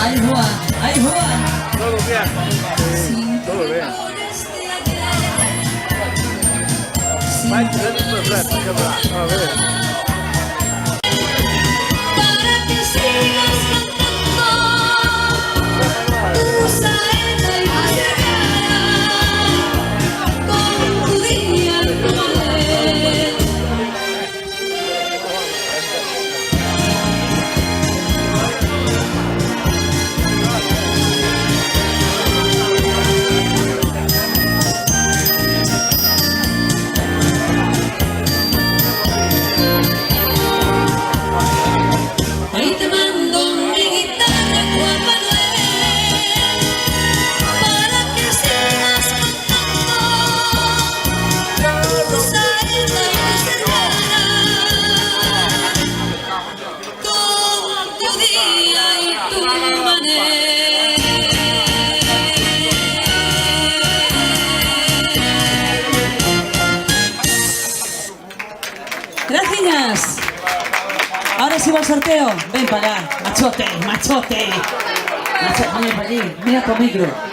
Ay, Juan, ay, Juan. Todo bien. Todo bien. Mike, let me put that. A ver. Para que sigas cantando tu saeta y tu llegada con tu día al poder. Hoy te mando mi guitarra, Juan Manuel, para que sigas cantando tu saeta y tu señora, con tu día y tu manera. Gracias. Ahora sí va el sorteo. Ven para acá, machote, machote. Machote, mira para allí, mira tu micro.